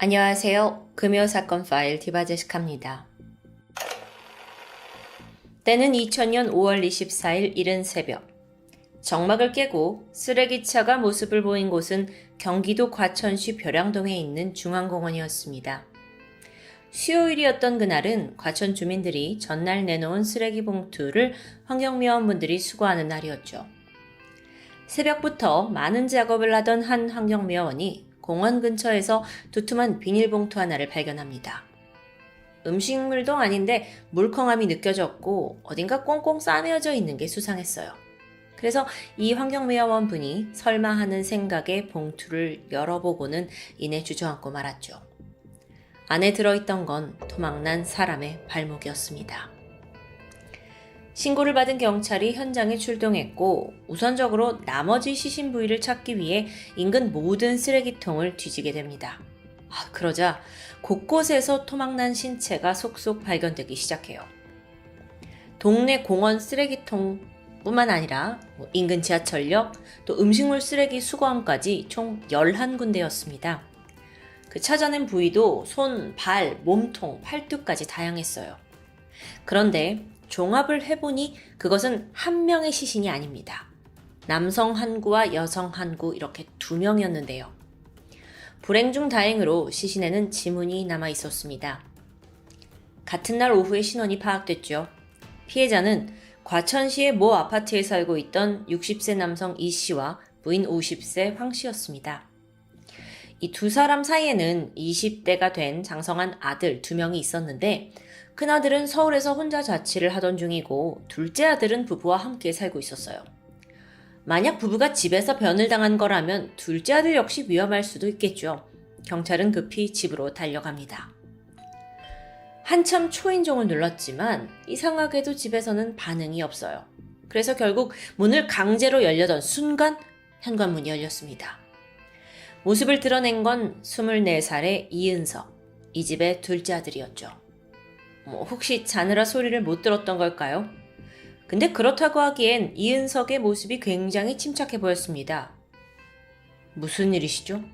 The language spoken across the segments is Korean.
안녕하세요. 금요사건 파일 디바제식합니다. 때는 2000년 5월 24일 이른 새벽. 정막을 깨고 쓰레기차가 모습을 보인 곳은 경기도 과천시 벼량동에 있는 중앙공원이었습니다. 수요일이었던 그날은 과천 주민들이 전날 내놓은 쓰레기 봉투를 환경미화원분들이 수거하는 날이었죠. 새벽부터 많은 작업을 하던 한 환경미화원이 공원 근처에서 두툼한 비닐봉투 하나를 발견합니다. 음식물도 아닌데 물컹함이 느껴졌고 어딘가 꽁꽁 싸매어져 있는 게 수상했어요. 그래서 이 환경미화원 분이 설마 하는 생각에 봉투를 열어보고는 이내 주저앉고 말았죠. 안에 들어있던 건 토막난 사람의 발목이었습니다. 신고를 받은 경찰이 현장에 출동했고 우선적으로 나머지 시신 부위를 찾기 위해 인근 모든 쓰레기통을 뒤지게 됩니다. 그러자 곳곳에서 토막난 신체가 속속 발견되기 시작해요. 동네 공원 쓰레기통뿐만 아니라 인근 지하철역, 또 음식물 쓰레기 수거함까지 총 11군데였습니다. 그 찾아낸 부위도 손, 발, 몸통, 팔뚝까지 다양했어요. 그런데 종합을 해보니 그것은 한 명의 시신이 아닙니다. 남성 한 구와 여성 한 구 이렇게 2명이었는데요. 불행 중 다행으로 시신에는 지문이 남아 있었습니다. 같은 날 오후에 신원이 파악됐죠. 피해자는 과천시의 모 아파트에 살고 있던 60세 남성 이 씨와 부인 50세 황 씨였습니다. 이 두 사람 사이에는 20대가 된 장성한 아들 2명이 있었는데 큰아들은 서울에서 혼자 자취를 하던 중이고 둘째 아들은 부부와 함께 살고 있었어요. 만약 부부가 집에서 변을 당한 거라면 둘째 아들 역시 위험할 수도 있겠죠. 경찰은 급히 집으로 달려갑니다. 한참 초인종을 눌렀지만 이상하게도 집에서는 반응이 없어요. 그래서 결국 문을 강제로 열려던 순간 현관문이 열렸습니다. 모습을 드러낸 건 24살의 이은석, 이 집의 둘째 아들이었죠. 혹시 자느라 소리를 못 들었던 걸까요? 근데 그렇다고 하기엔 이은석의 모습이 굉장히 침착해 보였습니다. 무슨 일이시죠?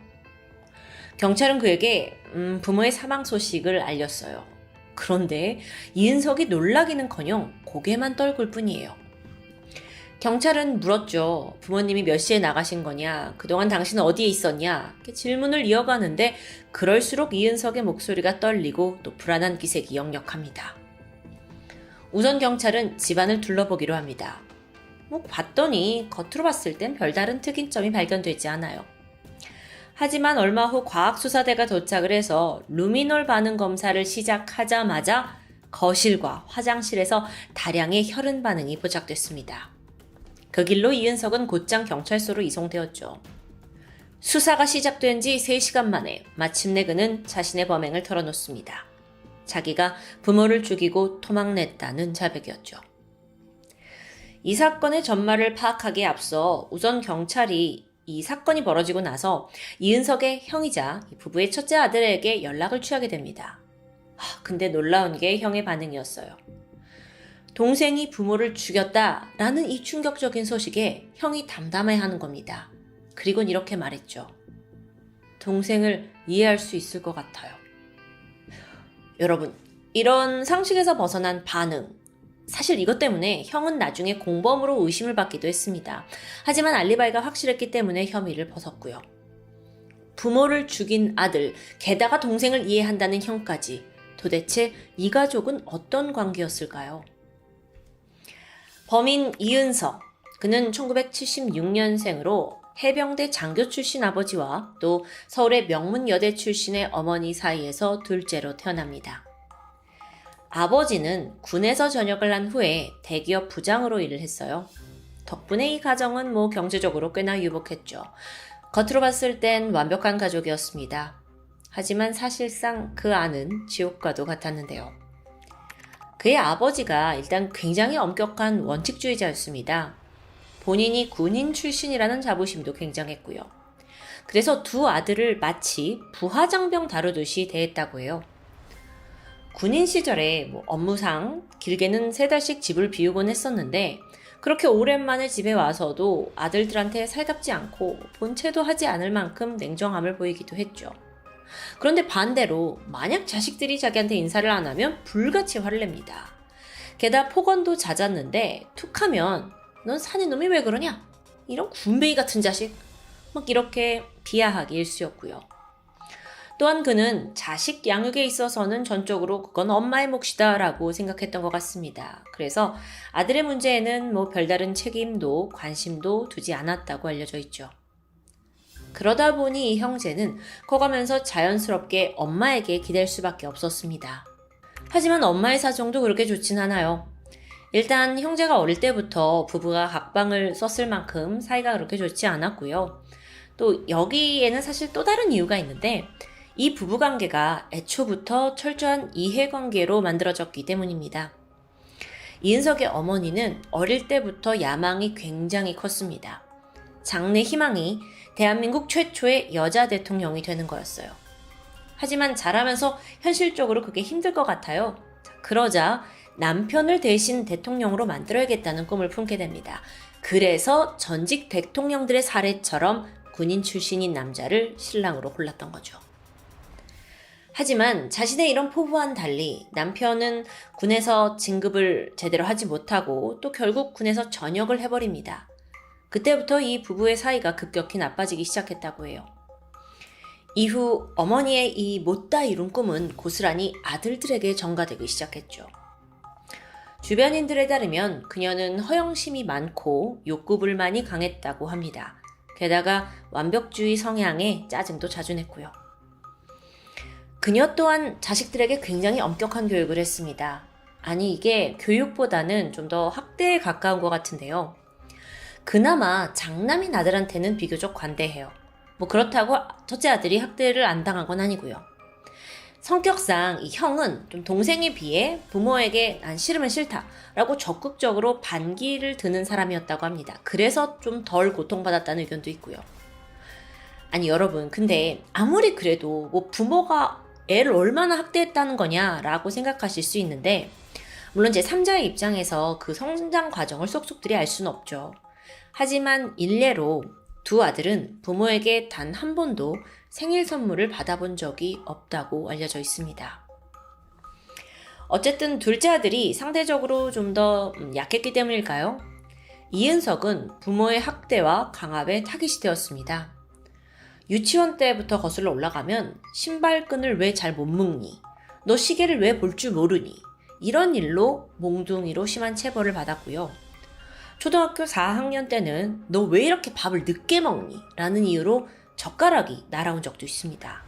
경찰은 그에게 부모의 사망 소식을 알렸어요. 그런데 이은석이 놀라기는커녕 고개만 떨굴 뿐이에요. 경찰은 물었죠. 부모님이 몇 시에 나가신 거냐? 그동안 당신은 어디에 있었냐? 이렇게 질문을 이어가는데 그럴수록 이은석의 목소리가 떨리고 또 불안한 기색이 역력합니다. 우선 경찰은 집안을 둘러보기로 합니다. 봤더니 겉으로 봤을 땐 별다른 특이점이 발견되지 않아요. 하지만 얼마 후 과학수사대가 도착을 해서 루미놀 반응 검사를 시작하자마자 거실과 화장실에서 다량의 혈흔 반응이 포착됐습니다. 그 길로 이은석은 곧장 경찰서로 이송되었죠. 수사가 시작된 지 3시간 만에 마침내 그는 자신의 범행을 털어놓습니다. 자기가 부모를 죽이고 토막냈다는 자백이었죠. 이 사건의 전말을 파악하기에 앞서 우선 경찰이 이 사건이 벌어지고 나서 이은석의 형이자 부부의 첫째 아들에게 연락을 취하게 됩니다. 근데 놀라운 게 형의 반응이었어요. 동생이 부모를 죽였다라는 이 충격적인 소식에 형이 담담해하는 겁니다. 그리고는 이렇게 말했죠. 동생을 이해할 수 있을 것 같아요. 여러분, 이런 상식에서 벗어난 반응. 사실 이것 때문에 형은 나중에 공범으로 의심을 받기도 했습니다. 하지만 알리바이가 확실했기 때문에 혐의를 벗었고요. 부모를 죽인 아들, 게다가 동생을 이해한다는 형까지. 도대체 이 가족은 어떤 관계였을까요? 범인 이은석, 그는 1976년생으로 해병대 장교 출신 아버지와 또 서울의 명문여대 출신의 어머니 사이에서 둘째로 태어납니다. 아버지는 군에서 전역을 한 후에 대기업 부장으로 일을 했어요. 덕분에 이 가정은 경제적으로 꽤나 유복했죠. 겉으로 봤을 땐 완벽한 가족이었습니다. 하지만 사실상 그 안은 지옥과도 같았는데요. 그의 아버지가 일단 굉장히 엄격한 원칙주의자였습니다. 본인이 군인 출신이라는 자부심도 굉장했고요. 그래서 두 아들을 마치 부하장병 다루듯이 대했다고 해요. 군인 시절에 업무상 길게는 3달씩 집을 비우곤 했었는데 그렇게 오랜만에 집에 와서도 아들들한테 살갑지 않고 본체도 하지 않을 만큼 냉정함을 보이기도 했죠. 그런데 반대로 만약 자식들이 자기한테 인사를 안 하면 불같이 화를 냅니다. 게다가 폭언도 잦았는데 툭하면 넌 사는 놈이 왜 그러냐? 이런 군뱅이 같은 자식. 막 이렇게 비하하기 일쑤였고요. 또한 그는 자식 양육에 있어서는 전적으로 그건 엄마의 몫이다 라고 생각했던 것 같습니다. 그래서 아들의 문제에는 별다른 책임도 관심도 두지 않았다고 알려져 있죠. 그러다 보니 이 형제는 커가면서 자연스럽게 엄마에게 기댈 수밖에 없었습니다. 하지만 엄마의 사정도 그렇게 좋진 않아요. 일단 형제가 어릴 때부터 부부가 각방을 썼을 만큼 사이가 그렇게 좋지 않았고요. 또 여기에는 사실 또 다른 이유가 있는데 이 부부관계가 애초부터 철저한 이해관계로 만들어졌기 때문입니다. 이은석의 어머니는 어릴 때부터 야망이 굉장히 컸습니다. 장래 희망이 대한민국 최초의 여자 대통령이 되는 거였어요. 하지만 자라면서 현실적으로 그게 힘들 것 같아요. 그러자 남편을 대신 대통령으로 만들어야겠다는 꿈을 품게 됩니다. 그래서 전직 대통령들의 사례처럼 군인 출신인 남자를 신랑으로 골랐던 거죠. 하지만 자신의 이런 포부와는 달리 남편은 군에서 진급을 제대로 하지 못하고 또 결국 군에서 전역을 해버립니다. 그때부터 이 부부의 사이가 급격히 나빠지기 시작했다고 해요. 이후 어머니의 이 못다 이룬 꿈은 고스란히 아들들에게 전가되기 시작했죠. 주변인들에 따르면 그녀는 허영심이 많고 욕구불만이 강했다고 합니다. 게다가 완벽주의 성향에 짜증도 자주 냈고요. 그녀 또한 자식들에게 굉장히 엄격한 교육을 했습니다. 아니 이게 교육보다는 좀 더 학대에 가까운 것 같은데요. 그나마 장남인 아들한테는 비교적 관대해요. 그렇다고 첫째 아들이 학대를 안 당한 건 아니고요. 성격상 이 형은 좀 동생에 비해 부모에게 난 싫으면 싫다라고 적극적으로 반기를 드는 사람이었다고 합니다. 그래서 좀 덜 고통받았다는 의견도 있고요. 아니 여러분 근데 아무리 그래도 부모가 애를 얼마나 학대했다는 거냐라고 생각하실 수 있는데 물론 제3자의 입장에서 그 성장 과정을 쏙쏙들이 알 수는 없죠. 하지만 일례로 두 아들은 부모에게 단 한 번도 생일 선물을 받아본 적이 없다고 알려져 있습니다. 어쨌든 둘째 아들이 상대적으로 좀 더 약했기 때문일까요? 이은석은 부모의 학대와 강압에 타깃이 되었습니다. 유치원 때부터 거슬러 올라가면 신발끈을 왜 잘 못 묶니? 너 시계를 왜 볼 줄 모르니? 이런 일로 몽둥이로 심한 체벌을 받았고요. 초등학교 4학년 때는 너 왜 이렇게 밥을 늦게 먹니? 라는 이유로 젓가락이 날아온 적도 있습니다.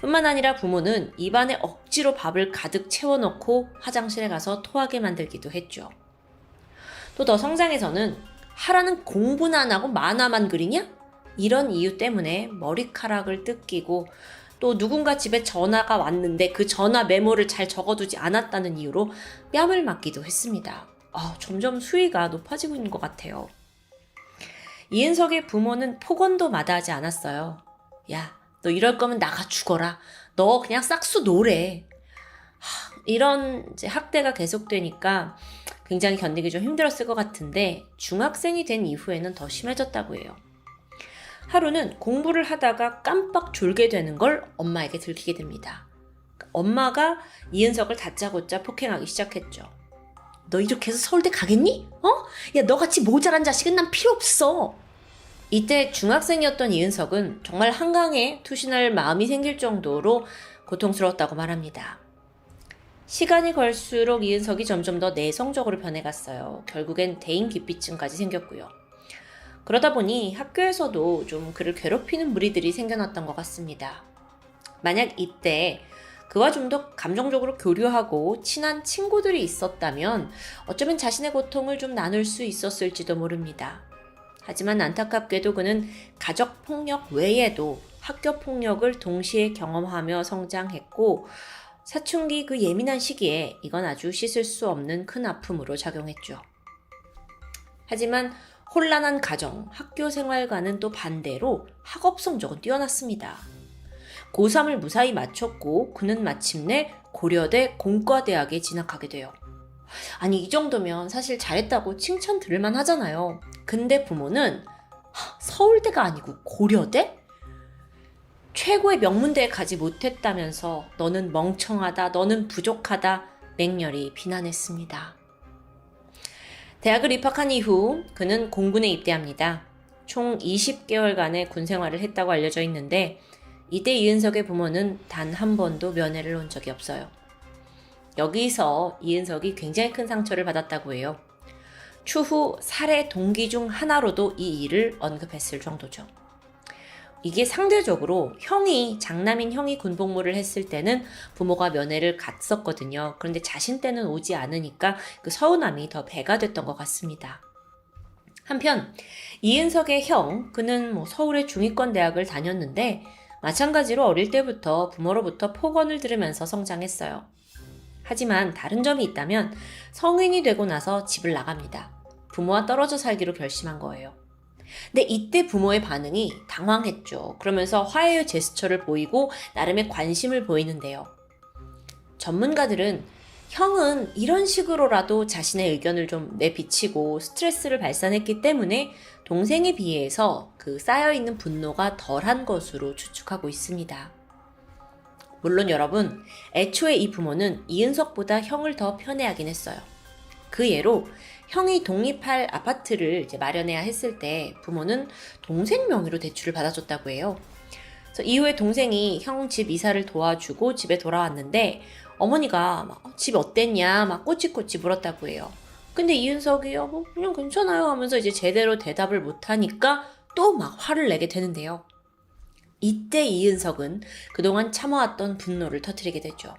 뿐만 아니라 부모는 입안에 억지로 밥을 가득 채워넣고 화장실에 가서 토하게 만들기도 했죠. 또 더 성장해서는 하라는 공부는 안 하고 만화만 그리냐? 이런 이유 때문에 머리카락을 뜯기고 또 누군가 집에 전화가 왔는데 그 전화 메모를 잘 적어두지 않았다는 이유로 뺨을 맞기도 했습니다. 점점 수위가 높아지고 있는 것 같아요. 이은석의 부모는 폭언도 마다하지 않았어요. 야, 너 이럴 거면 나가 죽어라. 너 그냥 싹수 놓으래. 이런 이제 학대가 계속되니까 굉장히 견디기 좀 힘들었을 것 같은데 중학생이 된 이후에는 더 심해졌다고 해요. 하루는 공부를 하다가 깜빡 졸게 되는 걸 엄마에게 들키게 됩니다. 엄마가 이은석을 다짜고짜 폭행하기 시작했죠. 너 이렇게 해서 서울대 가겠니? 야, 너같이 모자란 자식은 난 필요 없어. 이때 중학생이었던 이은석은 정말 한강에 투신할 마음이 생길 정도로 고통스러웠다고 말합니다. 시간이 갈수록 이은석이 점점 더 내성적으로 변해갔어요. 결국엔 대인기피증까지 생겼고요. 그러다 보니 학교에서도 좀 그를 괴롭히는 무리들이 생겨났던 것 같습니다. 만약 이때 그와 좀 더 감정적으로 교류하고 친한 친구들이 있었다면 어쩌면 자신의 고통을 좀 나눌 수 있었을지도 모릅니다. 하지만 안타깝게도 그는 가족폭력 외에도 학교폭력을 동시에 경험하며 성장했고 사춘기 그 예민한 시기에 이건 아주 씻을 수 없는 큰 아픔으로 작용했죠. 하지만 혼란한 가정, 학교 생활과는 또 반대로 학업 성적은 뛰어났습니다. 고3을 무사히 마쳤고 그는 마침내 고려대 공과대학에 진학하게 돼요. 아니 이 정도면 사실 잘했다고 칭찬 들을만 하잖아요. 근데 부모는 서울대가 아니고 고려대? 최고의 명문대에 가지 못했다면서 너는 멍청하다, 너는 부족하다 맹렬히 비난했습니다. 대학을 입학한 이후 그는 공군에 입대합니다. 총 20개월간의 군 생활을 했다고 알려져 있는데 이때 이은석의 부모는 단 한 번도 면회를 온 적이 없어요. 여기서 이은석이 굉장히 큰 상처를 받았다고 해요. 추후 살해 동기 중 하나로도 이 일을 언급했을 정도죠. 이게 상대적으로 장남인 형이 군복무를 했을 때는 부모가 면회를 갔었거든요. 그런데 자신 때는 오지 않으니까 그 서운함이 더 배가 됐던 것 같습니다. 한편 이은석의 그는 서울의 중위권 대학을 다녔는데 마찬가지로 어릴 때부터 부모로부터 폭언을 들으면서 성장했어요. 하지만 다른 점이 있다면 성인이 되고 나서 집을 나갑니다. 부모와 떨어져 살기로 결심한 거예요. 근데 이때 부모의 반응이 당황했죠. 그러면서 화해의 제스처를 보이고 나름의 관심을 보이는데요. 전문가들은 형은 이런 식으로라도 자신의 의견을 좀 내비치고 스트레스를 발산했기 때문에 동생에 비해서 그 쌓여있는 분노가 덜한 것으로 추측하고 있습니다. 물론 여러분, 애초에 이 부모는 이은석보다 형을 더 편애하긴 했어요. 그 예로 형이 독립할 아파트를 마련해야 했을 때 부모는 동생 명의로 대출을 받아줬다고 해요. 그래서 이후에 동생이 형 집 이사를 도와주고 집에 돌아왔는데 어머니가 집 어땠냐 꼬치꼬치 물었다고 해요. 근데 이은석이 그냥 괜찮아요 하면서 이제 제대로 대답을 못하니까 또 화를 내게 되는데요. 이때 이은석은 그동안 참아왔던 분노를 터뜨리게 되죠.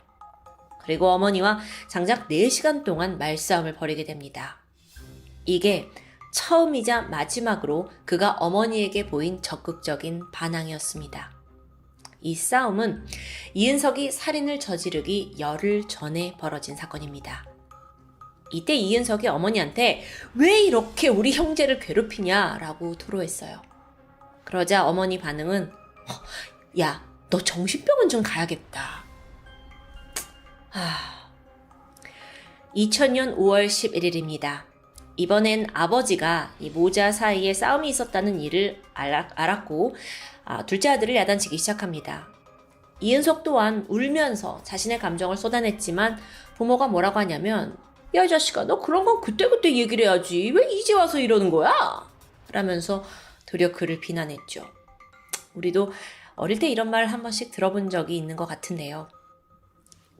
그리고 어머니와 장작 4시간 동안 말싸움을 벌이게 됩니다. 이게 처음이자 마지막으로 그가 어머니에게 보인 적극적인 반항이었습니다. 이 싸움은 이은석이 살인을 저지르기 열흘 전에 벌어진 사건입니다. 이때 이은석이 어머니한테 왜 이렇게 우리 형제를 괴롭히냐라고 토로했어요. 그러자 어머니 반응은 야, 너 정신병원 좀 가야겠다. 2000년 5월 11일입니다. 이번엔 아버지가 이 모자 사이에 싸움이 있었다는 일을 알았고 둘째 아들을 야단치기 시작합니다. 이은석 또한 울면서 자신의 감정을 쏟아냈지만 부모가 뭐라고 하냐면 야, 이 자식아, 너 그런 건 그때그때 얘기를 해야지. 왜 이제 와서 이러는 거야? 라면서 도리어 그를 비난했죠. 우리도 어릴 때 이런 말 한 번씩 들어본 적이 있는 것 같은데요.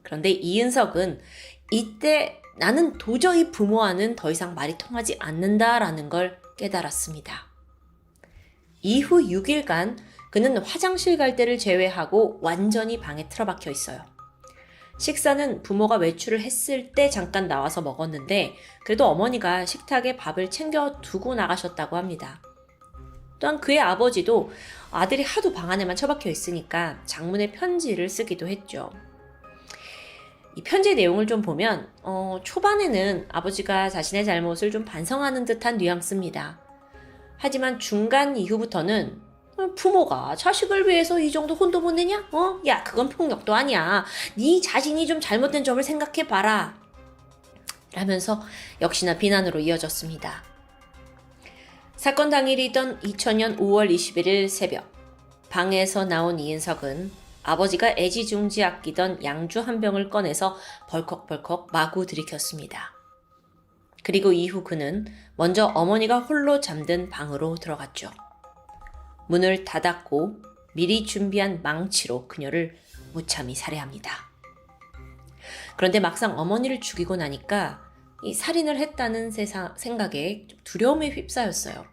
그런데 이은석은 이때 나는 도저히 부모와는 더 이상 말이 통하지 않는다라는 걸 깨달았습니다. 이후 6일간 그는 화장실 갈 때를 제외하고 완전히 방에 틀어박혀 있어요. 식사는 부모가 외출을 했을 때 잠깐 나와서 먹었는데 그래도 어머니가 식탁에 밥을 챙겨 두고 나가셨다고 합니다. 또한 그의 아버지도 아들이 하도 방 안에만 처박혀 있으니까 장문의 편지를 쓰기도 했죠. 이 편지의 내용을 좀 보면 초반에는 아버지가 자신의 잘못을 좀 반성하는 듯한 뉘앙스입니다. 하지만 중간 이후부터는 부모가 자식을 위해서 이 정도 혼도 못 내냐? 야, 그건 폭력도 아니야. 네 자신이 좀 잘못된 점을 생각해봐라. 라면서 역시나 비난으로 이어졌습니다. 사건 당일이던 2000년 5월 21일 새벽, 방에서 나온 이은석은 아버지가 애지중지 아끼던 양주 한 병을 꺼내서 벌컥벌컥 마구 들이켰습니다. 그리고 이후 그는 먼저 어머니가 홀로 잠든 방으로 들어갔죠. 문을 닫았고 미리 준비한 망치로 그녀를 무참히 살해합니다. 그런데 막상 어머니를 죽이고 나니까 이 살인을 했다는 생각에 두려움에 휩싸였어요.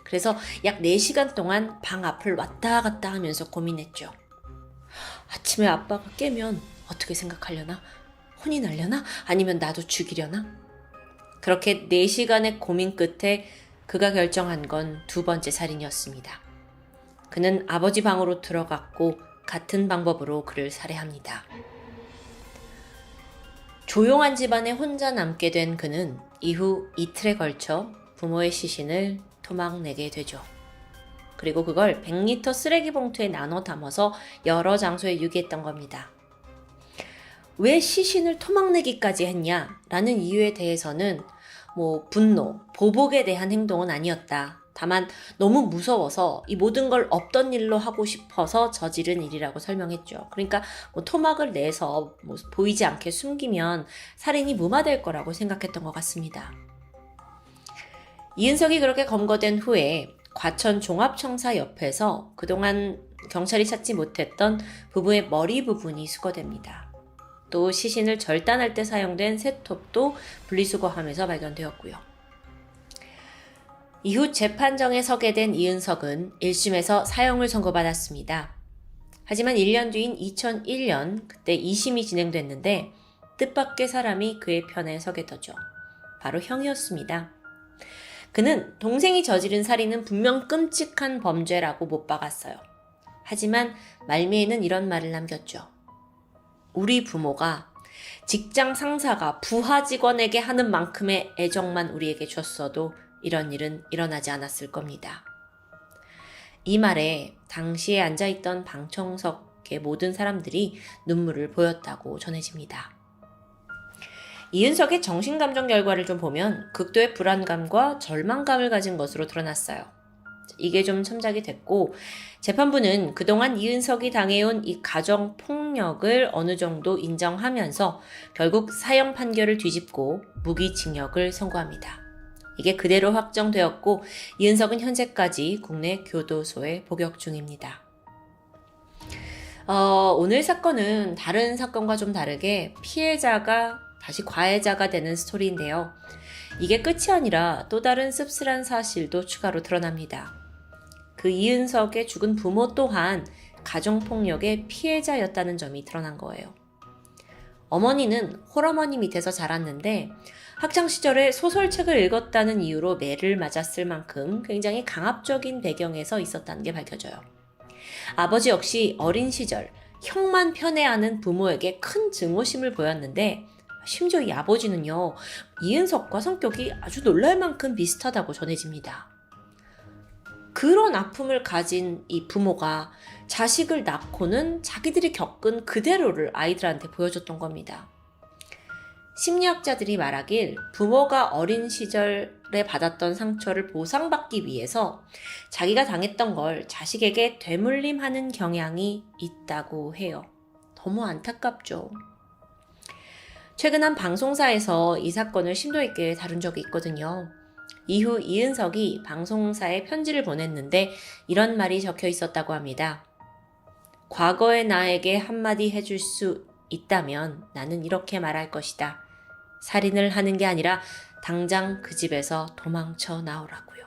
그래서 약 4시간 동안 방 앞을 왔다 갔다 하면서 고민했죠. 아침에 아빠가 깨면 어떻게 생각하려나? 혼이 날려나? 아니면 나도 죽이려나? 그렇게 4시간의 고민 끝에 그가 결정한 건 2번째 살인이었습니다. 그는 아버지 방으로 들어갔고 같은 방법으로 그를 살해합니다. 조용한 집안에 혼자 남게 된 그는 이후 이틀에 걸쳐 부모의 시신을 토막내게 되죠. 그리고 그걸 100리터 쓰레기 봉투에 나눠 담아서 여러 장소에 유기했던 겁니다. 왜 시신을 토막내기까지 했냐? 라는 이유에 대해서는 분노, 보복에 대한 행동은 아니었다. 다만 너무 무서워서 이 모든 걸 없던 일로 하고 싶어서 저지른 일이라고 설명했죠. 그러니까 뭐 토막을 내서 뭐 보이지 않게 숨기면 살인이 무마될 거라고 생각했던 것 같습니다. 이은석이 그렇게 검거된 후에 과천 종합청사 옆에서 그동안 경찰이 찾지 못했던 부부의 머리 부분이 수거됩니다. 또 시신을 절단할 때 사용된 쇠톱도 분리수거하면서 발견되었고요. 이후 재판정에 서게 된 이은석은 1심에서 사형을 선고받았습니다. 하지만 1년 뒤인 2001년 그때 2심이 진행됐는데 뜻밖의 사람이 그의 편에 서게 되죠. 바로 형이었습니다. 그는 동생이 저지른 살인은 분명 끔찍한 범죄라고 못 박았어요. 하지만 말미에는 이런 말을 남겼죠. 우리 부모가 직장 상사가 부하 직원에게 하는 만큼의 애정만 우리에게 줬어도 이런 일은 일어나지 않았을 겁니다. 이 말에 당시에 앉아있던 방청석의 모든 사람들이 눈물을 보였다고 전해집니다. 이은석의 정신감정 결과를 좀 보면 극도의 불안감과 절망감을 가진 것으로 드러났어요. 이게 좀 첨작이 됐고 재판부는 그동안 이은석이 당해온 이 가정폭력을 어느 정도 인정하면서 결국 사형 판결을 뒤집고 무기징역을 선고합니다. 이게 그대로 확정되었고 이은석은 현재까지 국내 교도소에 복역 중입니다. 오늘 사건은 다른 사건과 좀 다르게 피해자가 다시 가해자가 되는 스토리인데요. 이게 끝이 아니라 또 다른 씁쓸한 사실도 추가로 드러납니다. 그 이은석의 죽은 부모 또한 가정폭력의 피해자였다는 점이 드러난 거예요. 어머니는 홀어머니 밑에서 자랐는데 학창시절에 소설책을 읽었다는 이유로 매를 맞았을 만큼 굉장히 강압적인 배경에서 있었다는 게 밝혀져요. 아버지 역시 어린 시절 형만 편애하는 부모에게 큰 증오심을 보였는데 심지어 이 아버지는요, 이은석과 성격이 아주 놀랄 만큼 비슷하다고 전해집니다. 그런 아픔을 가진 이 부모가 자식을 낳고는 자기들이 겪은 그대로를 아이들한테 보여줬던 겁니다. 심리학자들이 말하길 부모가 어린 시절에 받았던 상처를 보상받기 위해서 자기가 당했던 걸 자식에게 되물림하는 경향이 있다고 해요. 너무 안타깝죠. 최근 한 방송사에서 이 사건을 심도 있게 다룬 적이 있거든요. 이후 이은석이 방송사에 편지를 보냈는데 이런 말이 적혀 있었다고 합니다. 과거의 나에게 한마디 해줄 수 있다면 나는 이렇게 말할 것이다. 살인을 하는 게 아니라 당장 그 집에서 도망쳐 나오라고요.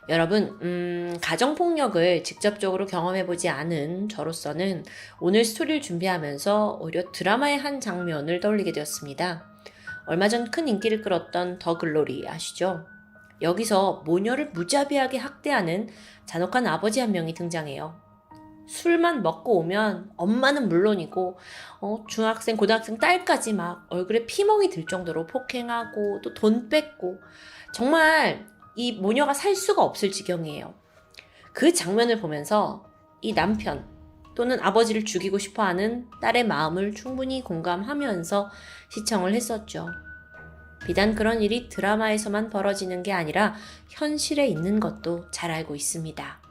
여러분, 가정폭력을 직접적으로 경험해보지 않은 저로서는 오늘 스토리를 준비하면서 오히려 드라마의 한 장면을 떠올리게 되었습니다. 얼마 전 큰 인기를 끌었던 더 글로리 아시죠? 여기서 모녀를 무자비하게 학대하는 잔혹한 아버지 한 명이 등장해요. 술만 먹고 오면 엄마는 물론이고 중학생, 고등학생 딸까지 막 얼굴에 피멍이 들 정도로 폭행하고 또 돈 뺏고 정말 이 모녀가 살 수가 없을 지경이에요. 그 장면을 보면서 이 남편 또는 아버지를 죽이고 싶어하는 딸의 마음을 충분히 공감하면서 시청을 했었죠. 비단 그런 일이 드라마에서만 벌어지는 게 아니라 현실에 있는 것도 잘 알고 있습니다.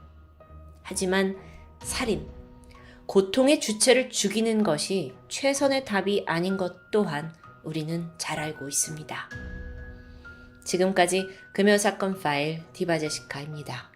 하지만 살인, 고통의 주체를 죽이는 것이 최선의 답이 아닌 것 또한 우리는 잘 알고 있습니다. 지금까지 금요사건 파일 디바제시카입니다.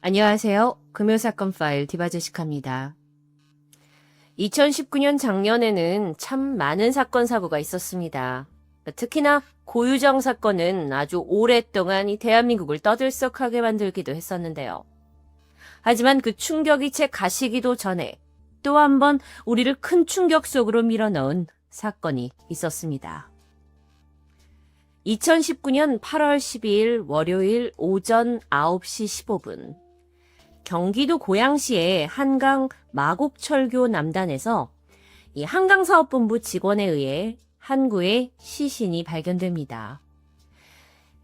안녕하세요. 금요사건 파일 디바제시카입니다. 2019년 작년에는 참 많은 사건 사고가 있었습니다. 특히나 고유정 사건은 아주 오랫동안 이 대한민국을 떠들썩하게 만들기도 했었는데요. 하지만 그 충격이 채 가시기도 전에 또 한 번 우리를 큰 충격 속으로 밀어넣은 사건이 있었습니다. 2019년 8월 12일 월요일 오전 9시 15분 경기도 고양시의 한강 마곡철교 남단에서 이 한강사업본부 직원에 의해 한 구의 시신이 발견됩니다.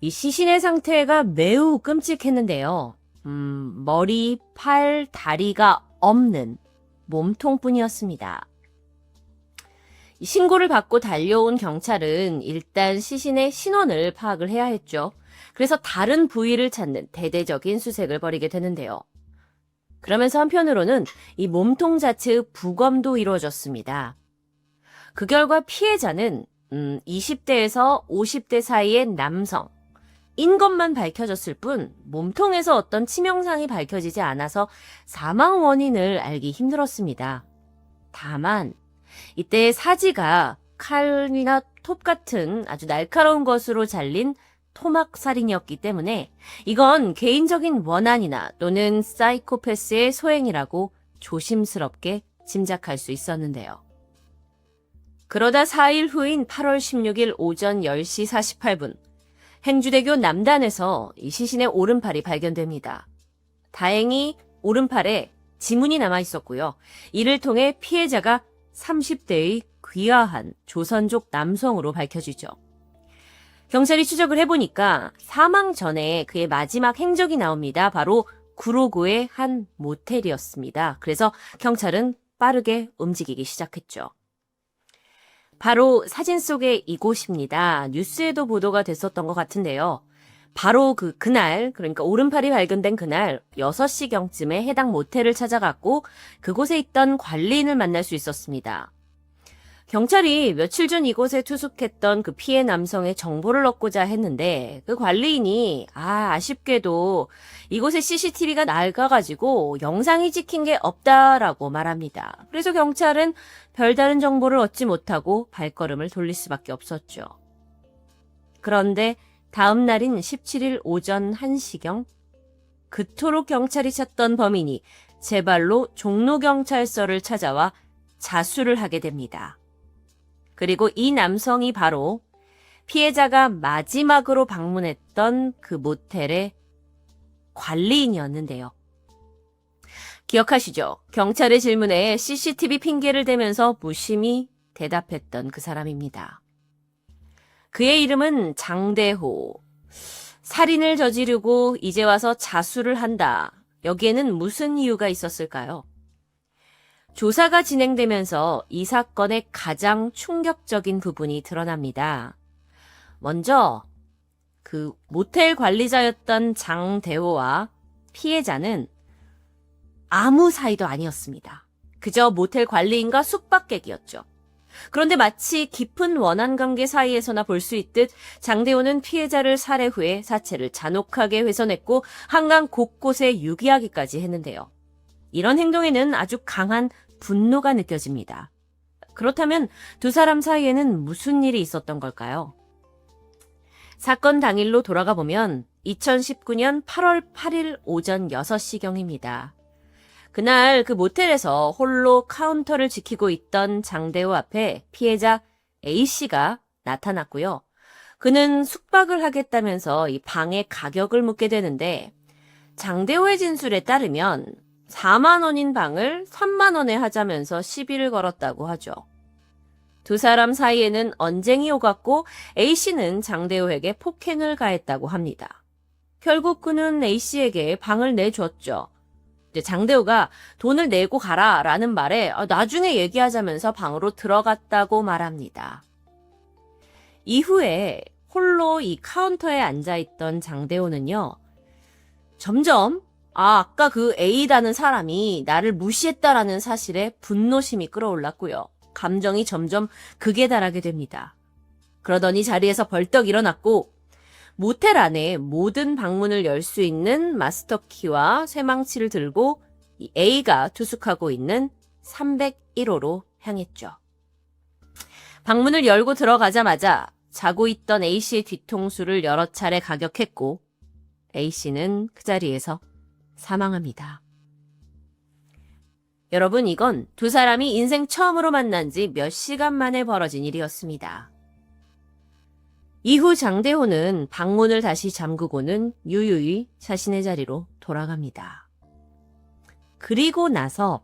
이 시신의 상태가 매우 끔찍했는데요. 머리, 팔, 다리가 없는 몸통뿐이었습니다. 신고를 받고 달려온 경찰은 일단 시신의 신원을 파악을 해야 했죠. 그래서 다른 부위를 찾는 대대적인 수색을 벌이게 되는데요. 그러면서 한편으로는 이 몸통 자체의 부검도 이루어졌습니다. 그 결과 피해자는 20대에서 50대 사이의 남성, 인 것만 밝혀졌을 뿐 몸통에서 어떤 치명상이 밝혀지지 않아서 사망 원인을 알기 힘들었습니다. 다만 이때 사지가 칼이나 톱 같은 아주 날카로운 것으로 잘린 토막살인이었기 때문에 이건 개인적인 원한이나 또는 사이코패스의 소행이라고 조심스럽게 짐작할 수 있었는데요. 그러다 4일 후인 8월 16일 오전 10시 48분 행주대교 남단에서 이 시신의 오른팔이 발견됩니다. 다행히 오른팔에 지문이 남아 있었고요. 이를 통해 피해자가 30대의 귀화한 조선족 남성으로 밝혀지죠. 경찰이 추적을 해보니까 사망 전에 그의 마지막 행적이 나옵니다. 바로 구로구의 한 모텔이었습니다. 그래서 경찰은 빠르게 움직이기 시작했죠. 바로 사진 속의 이곳입니다. 뉴스에도 보도가 됐었던 것 같은데요. 바로 그날, 그러니까 오른팔이 발견된 그날 6시경쯤에 해당 모텔을 찾아갔고 그곳에 있던 관리인을 만날 수 있었습니다. 경찰이 며칠 전 이곳에 투숙했던 그 피해 남성의 정보를 얻고자 했는데 그 관리인이 아쉽게도 이곳에 CCTV가 낡아가지고 영상이 찍힌 게 없다라고 말합니다. 그래서 경찰은 별다른 정보를 얻지 못하고 발걸음을 돌릴 수밖에 없었죠. 그런데 다음 날인 17일 오전 1시경 그토록 경찰이 찾던 범인이 제 발로 종로경찰서를 찾아와 자수를 하게 됩니다. 그리고 이 남성이 바로 피해자가 마지막으로 방문했던 그 모텔의 관리인이었는데요. 기억하시죠? 경찰의 질문에 CCTV 핑계를 대면서 무심히 대답했던 그 사람입니다. 그의 이름은 장대호. 살인을 저지르고 이제 와서 자수를 한다. 여기에는 무슨 이유가 있었을까요? 조사가 진행되면서 이 사건의 가장 충격적인 부분이 드러납니다. 먼저 그 모텔 관리자였던 장대호와 피해자는 아무 사이도 아니었습니다. 그저 모텔 관리인과 숙박객이었죠. 그런데 마치 깊은 원한관계 사이에서나 볼 수 있듯 장대호는 피해자를 살해 후에 사체를 잔혹하게 훼손했고 한강 곳곳에 유기하기까지 했는데요. 이런 행동에는 아주 강한 분노가 느껴집니다. 그렇다면 두 사람 사이에는 무슨 일이 있었던 걸까요? 사건 당일로 돌아가 보면 2019년 8월 8일 오전 6시경입니다. 그날 그 모텔에서 홀로 카운터를 지키고 있던 장대호 앞에 피해자 A씨가 나타났고요. 그는 숙박을 하겠다면서 이 방의 가격을 묻게 되는데 장대호의 진술에 따르면 4만 원인 방을 3만 원에 하자면서 시비를 걸었다고 하죠. 두 사람 사이에는 언쟁이 오갔고 A씨는 장대호에게 폭행을 가했다고 합니다. 결국 그는 A씨에게 방을 내줬죠. 장대호가 돈을 내고 가라 라는 말에 나중에 얘기하자면서 방으로 들어갔다고 말합니다. 이후에 홀로 이 카운터에 앉아있던 장대호는요. 점점 아까 그 A라는 사람이 나를 무시했다라는 사실에 분노심이 끌어올랐고요. 감정이 점점 극에 달하게 됩니다. 그러더니 자리에서 벌떡 일어났고 모텔 안에 모든 방문을 열 수 있는 마스터키와 쇠망치를 들고 이 A가 투숙하고 있는 301호로 향했죠. 방문을 열고 들어가자마자 자고 있던 A씨의 뒤통수를 여러 차례 가격했고 A씨는 그 자리에서 사망합니다. 여러분, 이건 두 사람이 인생 처음으로 만난 지 몇 시간 만에 벌어진 일이었습니다. 이후 장대호는 방문을 다시 잠그고는 유유히 자신의 자리로 돌아갑니다. 그리고 나서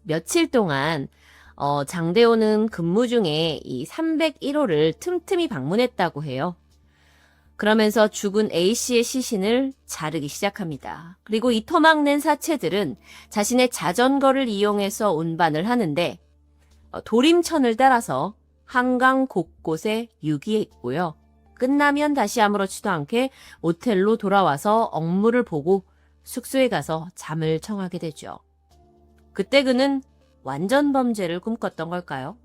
며칠 동안 장대호는 근무 중에 이 301호를 틈틈이 방문했다고 해요. 그러면서 죽은 A씨의 시신을 자르기 시작합니다. 그리고 이 토막 낸 사체들은 자신의 자전거를 이용해서 운반을 하는데 도림천을 따라서 한강 곳곳에 유기해 있고요. 끝나면 다시 아무렇지도 않게 모텔로 돌아와서 업무를 보고 숙소에 가서 잠을 청하게 되죠. 그때 그는 완전 범죄를 꿈꿨던 걸까요?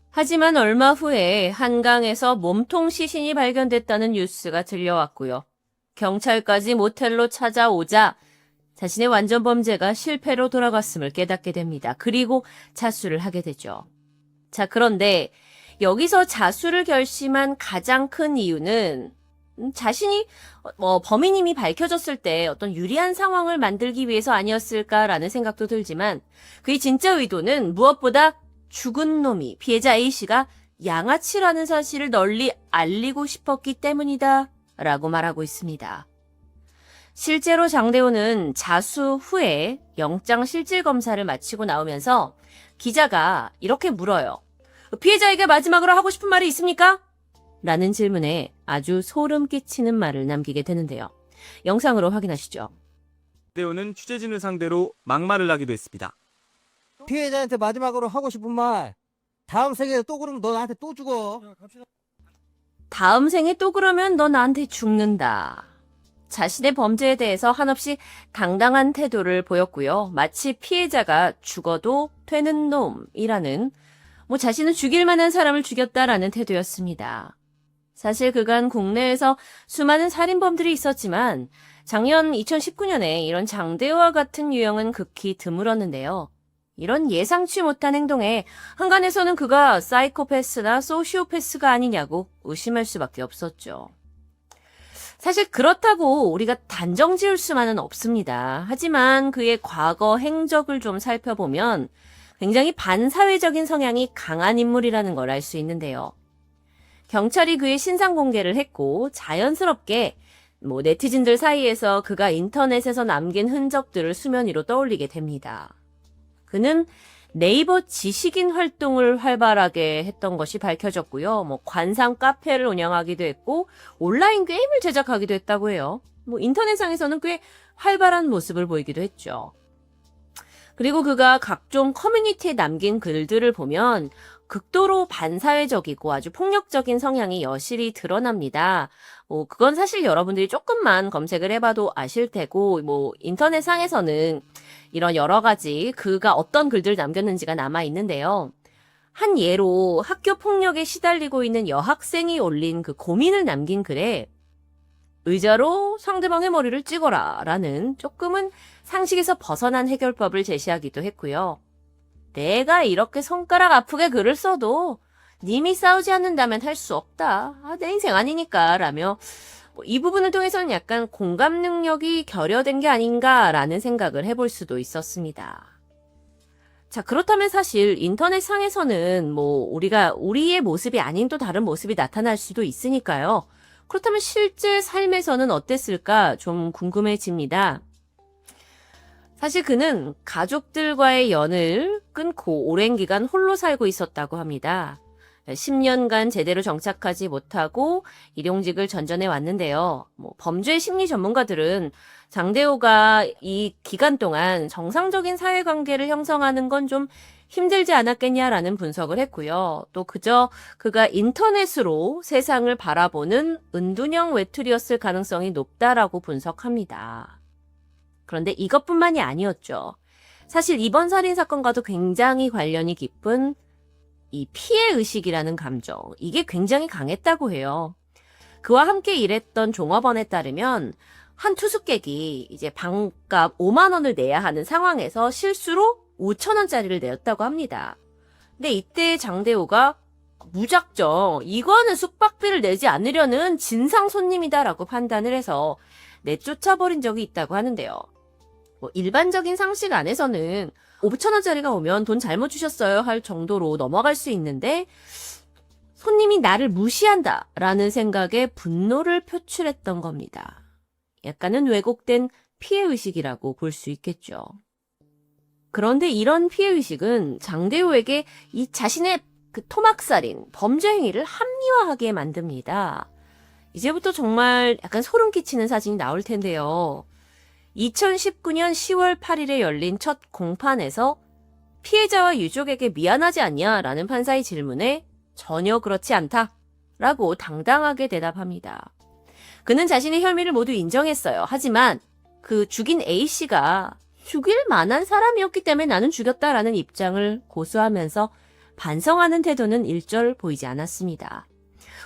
하지만 얼마 후에 한강에서 몸통 시신이 발견됐다는 뉴스가 들려왔고요. 경찰까지 모텔로 찾아오자 자신의 완전 범죄가 실패로 돌아갔음을 깨닫게 됩니다. 그리고 자수를 하게 되죠. 자, 그런데 여기서 자수를 결심한 가장 큰 이유는 자신이 범인임이 밝혀졌을 때 어떤 유리한 상황을 만들기 위해서 아니었을까라는 생각도 들지만 그의 진짜 의도는 무엇보다 죽은 놈이 피해자 A씨가 양아치라는 사실을 널리 알리고 싶었기 때문이다 라고 말하고 있습니다. 실제로 장대호는 자수 후에 영장실질검사를 마치고 나오면서 기자가 이렇게 물어요. 피해자에게 마지막으로 하고 싶은 말이 있습니까? 라는 질문에 아주 소름 끼치는 말을 남기게 되는데요. 영상으로 확인하시죠. 장대호는 취재진을 상대로 막말을 하기도 했습니다. 피해자한테 마지막으로 하고 싶은 말, 다음 생에 또 그러면 너 나한테 또 죽어. 다음 생에 또 그러면 너 나한테 죽는다. 자신의 범죄에 대해서 한없이 당당한 태도를 보였고요. 마치 피해자가 죽어도 되는 놈이라는 자신은 죽일 만한 사람을 죽였다라는 태도였습니다. 사실 그간 국내에서 수많은 살인범들이 있었지만 작년 2019년에 이런 장대호와 같은 유형은 극히 드물었는데요. 이런 예상치 못한 행동에 한간에서는 그가 사이코패스나 소시오패스가 아니냐고 의심할 수밖에 없었죠. 사실 그렇다고 우리가 단정 지을 수만은 없습니다. 하지만 그의 과거 행적을 좀 살펴보면 굉장히 반사회적인 성향이 강한 인물이라는 걸 알 수 있는데요. 경찰이 그의 신상 공개를 했고 자연스럽게 네티즌들 사이에서 그가 인터넷에서 남긴 흔적들을 수면 위로 떠올리게 됩니다. 그는 네이버 지식인 활동을 활발하게 했던 것이 밝혀졌고요. 관상 카페를 운영하기도 했고 온라인 게임을 제작하기도 했다고 해요. 인터넷상에서는 꽤 활발한 모습을 보이기도 했죠. 그리고 그가 각종 커뮤니티에 남긴 글들을 보면 극도로 반사회적이고 아주 폭력적인 성향이 여실히 드러납니다. 그건 사실 여러분들이 조금만 검색을 해봐도 아실 테고, 인터넷상에서는 이런 여러 가지 그가 어떤 글들을 남겼는지가 남아 있는데요. 한 예로 학교 폭력에 시달리고 있는 여학생이 올린 그 고민을 남긴 글에 의자로 상대방의 머리를 찍어라 라는 조금은 상식에서 벗어난 해결법을 제시하기도 했고요. 내가 이렇게 손가락 아프게 글을 써도 님이 싸우지 않는다면 할 수 없다. 내 인생 아니니까 라며 이 부분을 통해서는 약간 공감 능력이 결여된 게 아닌가라는 생각을 해볼 수도 있었습니다. 자, 그렇다면 사실 인터넷상에서는 우리의 모습이 아닌 또 다른 모습이 나타날 수도 있으니까요. 그렇다면 실제 삶에서는 어땠을까 좀 궁금해집니다. 사실 그는 가족들과의 연을 끊고 오랜 기간 홀로 살고 있었다고 합니다. 10년간 제대로 정착하지 못하고 일용직을 전전해 왔는데요. 범죄 심리 전문가들은 장대호가 이 기간 동안 정상적인 사회관계를 형성하는 건 좀 힘들지 않았겠냐라는 분석을 했고요. 또 그저 그가 인터넷으로 세상을 바라보는 은둔형 외톨이였을 가능성이 높다라고 분석합니다. 그런데 이것뿐만이 아니었죠. 사실 이번 살인사건과도 굉장히 관련이 깊은 이 피해의식이라는 감정, 이게 굉장히 강했다고 해요. 그와 함께 일했던 종업원에 따르면 한 투숙객이 이제 방값 5만 원을 내야 하는 상황에서 실수로 5천 원짜리를 내었다고 합니다. 근데 이때 장대호가 무작정 이거는 숙박비를 내지 않으려는 진상 손님이다라고 판단을 해서 내쫓아버린 적이 있다고 하는데요. 일반적인 상식 안에서는 5천 원짜리가 오면 돈 잘못 주셨어요 할 정도로 넘어갈 수 있는데 손님이 나를 무시한다 라는 생각에 분노를 표출했던 겁니다. 약간은 왜곡된 피해의식이라고 볼 수 있겠죠. 그런데 이런 피해의식은 장대호에게 이 자신의 그 토막살인, 범죄 행위를 합리화하게 만듭니다. 이제부터 정말 약간 소름 끼치는 사진이 나올 텐데요. 2019년 10월 8일에 열린 첫 공판에서 피해자와 유족에게 미안하지 않냐라는 판사의 질문에 전혀 그렇지 않다라고 당당하게 대답합니다. 그는 자신의 혐의를 모두 인정했어요. 하지만 그 죽인 A씨가 죽일 만한 사람이었기 때문에 나는 죽였다라는 입장을 고수하면서 반성하는 태도는 일절 보이지 않았습니다.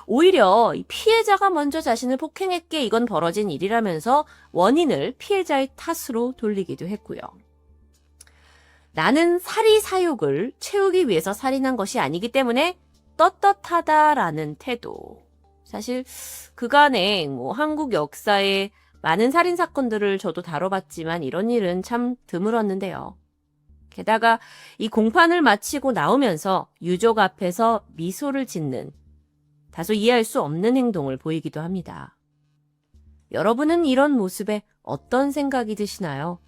오히려 피해자가 먼저 자신을 폭행했기에 이건 벌어진 일이라면서 원인을 피해자의 탓으로 돌리기도 했고요. 나는 살이 사욕을 채우기 위해서 살인한 것이 아니기 때문에 떳떳하다라는 태도. 사실 그간의 한국 역사에 많은 살인 사건들을 저도 다뤄봤지만 이런 일은 참 드물었는데요. 게다가 이 공판을 마치고 나오면서 유족 앞에서 미소를 짓는 다소 이해할 수 없는 행동을 보이기도 합니다. 여러분은 이런 모습에 어떤 생각이 드시나요?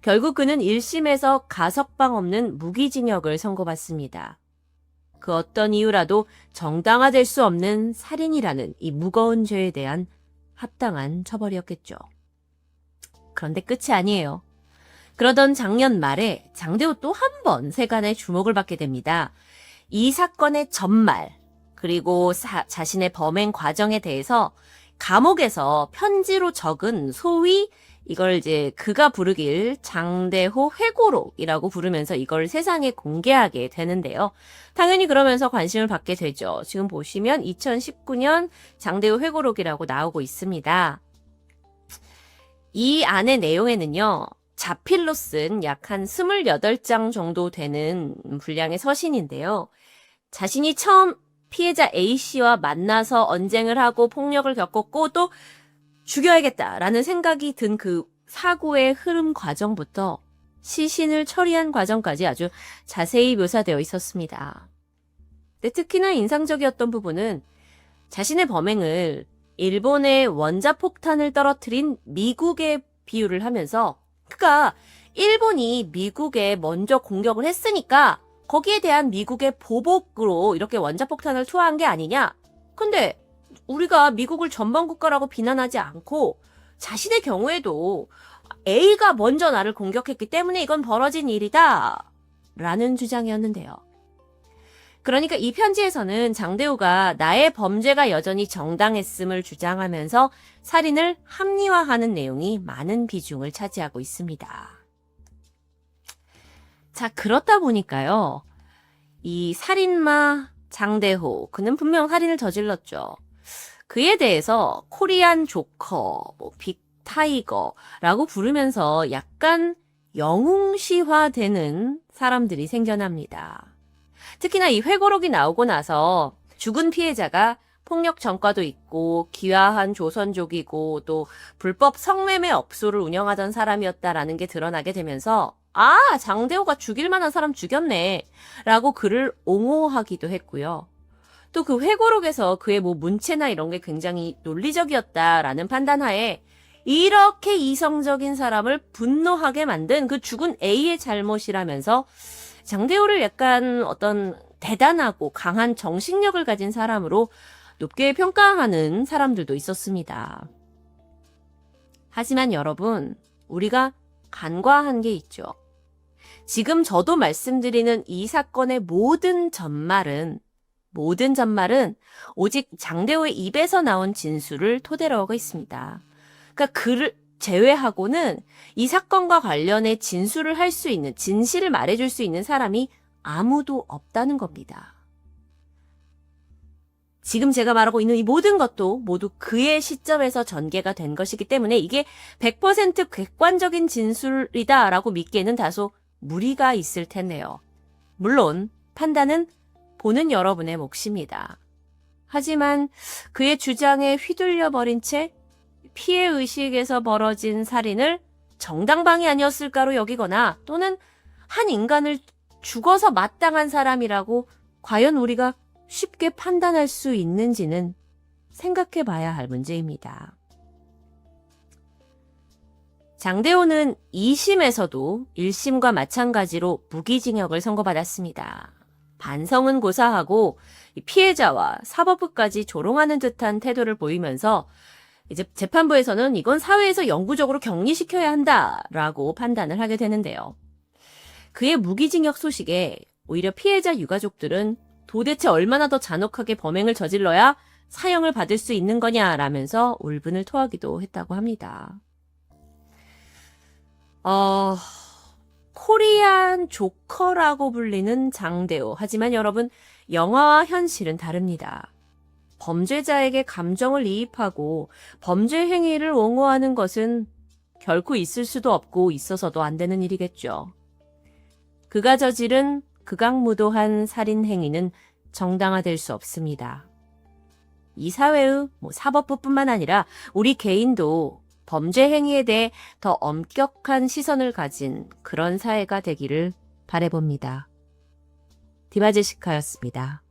결국 그는 1심에서 가석방 없는 무기징역을 선고받습니다. 그 어떤 이유라도 정당화될 수 없는 살인이라는 이 무거운 죄에 대한 합당한 처벌이었겠죠. 그런데 끝이 아니에요. 그러던 작년 말에 장대호 또 한 번 세간의 주목을 받게 됩니다. 이 사건의 전말, 그리고 자신의 범행 과정에 대해서 감옥에서 편지로 적은 소위 이걸 이제 그가 부르길 장대호 회고록이라고 부르면서 이걸 세상에 공개하게 되는데요. 당연히 그러면서 관심을 받게 되죠. 지금 보시면 2019년 장대호 회고록이라고 나오고 있습니다. 이 안의 내용에는요. 자필로 쓴 약 한 28장 정도 되는 분량의 서신인데요. 자신이 처음 피해자 A씨와 만나서 언쟁을 하고 폭력을 겪었고 또 죽여야겠다라는 생각이 든 그 사고의 흐름 과정부터 시신을 처리한 과정까지 아주 자세히 묘사되어 있었습니다. 근데 특히나 인상적이었던 부분은 자신의 범행을 일본의 원자폭탄을 떨어뜨린 미국에 비유를 하면서 그러니까 일본이 미국에 먼저 공격을 했으니까 거기에 대한 미국의 보복으로 이렇게 원자폭탄을 투하한 게 아니냐. 근데 우리가 미국을 전범국가라고 비난하지 않고 자신의 경우에도 A가 먼저 나를 공격했기 때문에 이건 벌어진 일이다 라는 주장이었는데요. 그러니까 이 편지에서는 장대호가 나의 범죄가 여전히 정당했음을 주장하면서 살인을 합리화하는 내용이 많은 비중을 차지하고 있습니다. 자, 그렇다 보니까요. 이 살인마 장대호, 그는 분명 살인을 저질렀죠. 그에 대해서 코리안 조커, 빅 타이거라고 부르면서 약간 영웅시화되는 사람들이 생겨납니다. 특히나 이 회고록이 나오고 나서 죽은 피해자가 폭력 전과도 있고 기화한 조선족이고 또 불법 성매매 업소를 운영하던 사람이었다라는 게 드러나게 되면서 아, 장대호가 죽일 만한 사람 죽였네 라고 그를 옹호하기도 했고요. 또 그 회고록에서 그의 문체나 이런 게 굉장히 논리적이었다라는 판단하에 이렇게 이성적인 사람을 분노하게 만든 그 죽은 A의 잘못이라면서 장대호를 약간 어떤 대단하고 강한 정신력을 가진 사람으로 높게 평가하는 사람들도 있었습니다. 하지만 여러분, 우리가 간과한 게 있죠. 지금 저도 말씀드리는 이 사건의 모든 전말은 오직 장대호의 입에서 나온 진술을 토대로 하고 있습니다. 그러니까 그를 제외하고는 이 사건과 관련해 진술을 할 수 있는, 진실을 말해줄 수 있는 사람이 아무도 없다는 겁니다. 지금 제가 말하고 있는 이 모든 것도 모두 그의 시점에서 전개가 된 것이기 때문에 이게 100% 객관적인 진술이다라고 믿기에는 다소 무리가 있을 텐데요. 물론 판단은 보는 여러분의 몫입니다. 하지만 그의 주장에 휘둘려버린 채 피해의식에서 벌어진 살인을 정당방위 아니었을까로 여기거나 또는 한 인간을 죽어서 마땅한 사람이라고 과연 우리가 쉽게 판단할 수 있는지는 생각해 봐야 할 문제입니다. 장대호는 2심에서도 1심과 마찬가지로 무기징역을 선고받았습니다. 반성은 고사하고 이 피해자와 사법부까지 조롱하는 듯한 태도를 보이면서 이제 재판부에서는 이건 사회에서 영구적으로 격리시켜야 한다라고 판단을 하게 되는데요. 그의 무기징역 소식에 오히려 피해자 유가족들은 도대체 얼마나 더 잔혹하게 범행을 저질러야 사형을 받을 수 있는 거냐라면서 울분을 토하기도 했다고 합니다. 코리안 조커라고 불리는 장대호. 하지만 여러분, 영화와 현실은 다릅니다. 범죄자에게 감정을 이입하고 범죄 행위를 옹호하는 것은 결코 있을 수도 없고 있어서도 안 되는 일이겠죠. 그가 저지른 극악무도한 살인 행위는 정당화될 수 없습니다. 이 사회의 사법부뿐만 아니라 우리 개인도 범죄 행위에 대해 더 엄격한 시선을 가진 그런 사회가 되기를 바라봅니다. 디마제시카였습니다.